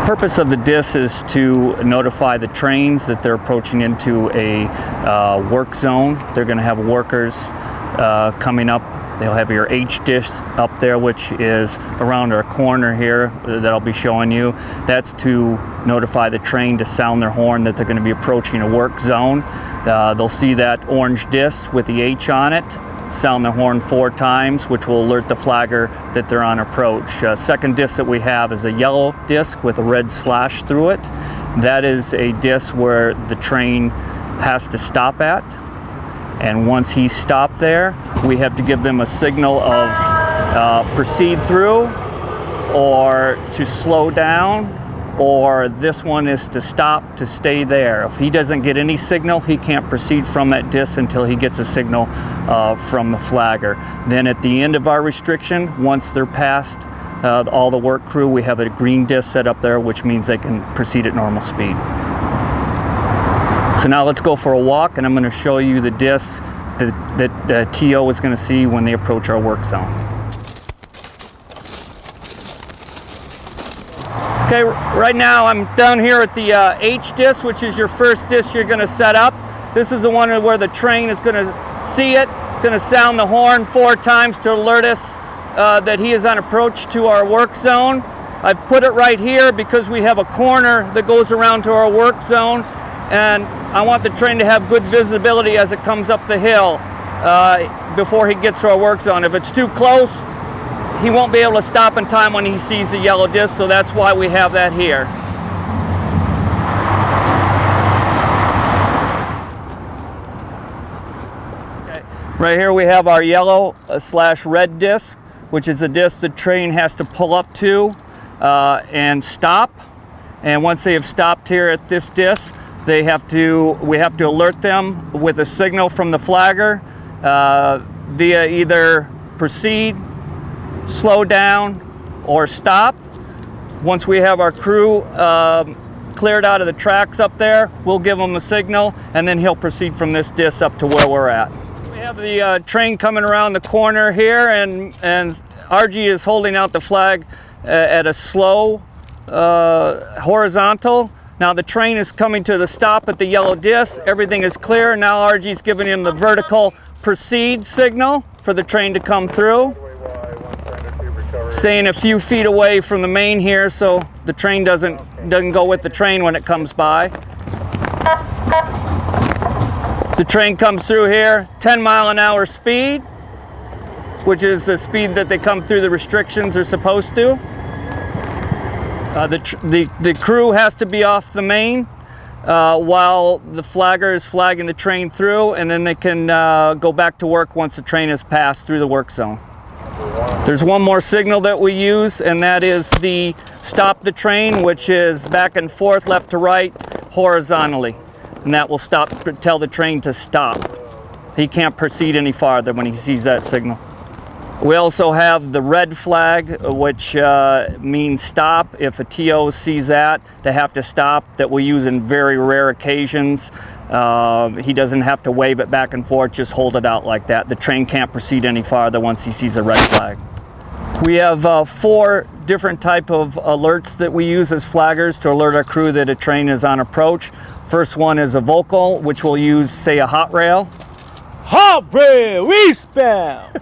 Purpose of the disc is to notify the trains that they're approaching into a work zone. They're going to have workers coming up. They'll have your H disc up there, which is around our corner here that I'll be showing you. That's to notify the train to sound their horn that they're going to be approaching a work zone. They'll see that orange disc with the H on it. Sound the horn 4 times, which will alert the flagger that they're on approach. Second disc that we have is a yellow disc with a red slash through it. That is a disc where the train has to stop at. And once he's stopped there, we have to give them a signal of proceed through, or to slow down, or this one is to stop, to stay there. If he doesn't get any signal, he can't proceed from that disc until he gets a signal from the flagger. Then at the end of our restriction, once they're past all the work crew, we have a green disc set up there, which means they can proceed at normal speed. So now let's go for a walk, and I'm going to show you the disc that TO is going to see when they approach our work zone. Okay, right now I'm down here at the H disc, which is your first disc you're going to set up. This is the one where the train is going to see it, going to sound the horn 4 times to alert us that he is on approach to our work zone. I've put it right here because we have a corner that goes around to our work zone, and I want the train to have good visibility as it comes up the hill before he gets to our work zone. If it's too close, he won't be able to stop in time when he sees the yellow disc, so that's why we have that here. Okay. Right here we have our yellow slash red disc, which is a disc the train has to pull up to and stop. And once they have stopped here at this disc, we have to alert them with a signal from the flagger via either proceed, slow down, or stop. Once we have our crew cleared out of the tracks up there, we'll give him a signal, and then he'll proceed from this disc up to where we're at. We have the train coming around the corner here, and RG is holding out the flag at a slow horizontal. Now the train is coming to the stop at the yellow disc. Everything is clear. Now RG is giving him the vertical proceed signal for the train to come through. Staying a few feet away from the main here so the train doesn't go with the train when it comes by. The train comes through here, 10-mile-an-hour speed, which is the speed that they come through the restrictions are supposed to. The crew has to be off the main while the flagger is flagging the train through, and then they can go back to work once the train has passed through the work zone. There's one more signal that we use, and that is the stop the train, which is back and forth, left to right, horizontally. And that will tell the train to stop. He can't proceed any farther when he sees that signal. We also have the red flag, which means stop. If a TO sees that, they have to stop. That we use in very rare occasions. He doesn't have to wave it back and forth, just hold it out like that. The train can't proceed any farther once he sees a red flag. We have 4 different type of alerts that we use as flaggers to alert our crew that a train is on approach. First one is a vocal, which we'll use, say, a hot rail. Hot rail, eastbound!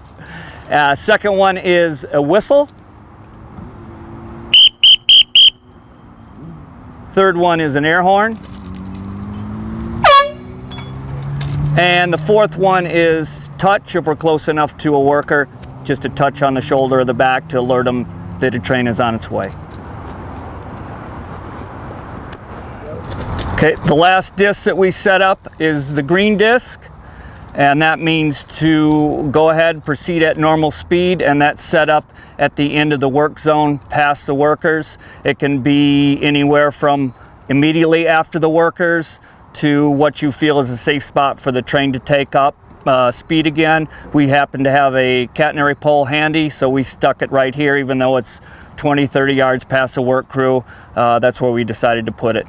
Second one is a whistle. Third one is an air horn. And the fourth one is touch, if we're close enough to a worker, just a touch on the shoulder or the back to alert them that a train is on its way. Okay, the last disc that we set up is the green disc, and that means to go ahead, proceed at normal speed, and that's set up at the end of the work zone past the workers. It can be anywhere from immediately after the workers to what you feel is a safe spot for the train to take up speed again. We happen to have a catenary pole handy, so we stuck it right here, even though it's 20-30 yards past the work crew. That's where we decided to put it.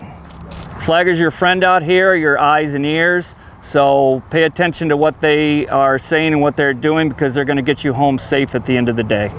Flagger's your friend out here, your eyes and ears, so pay attention to what they are saying and what they're doing, because they're going to get you home safe at the end of the day.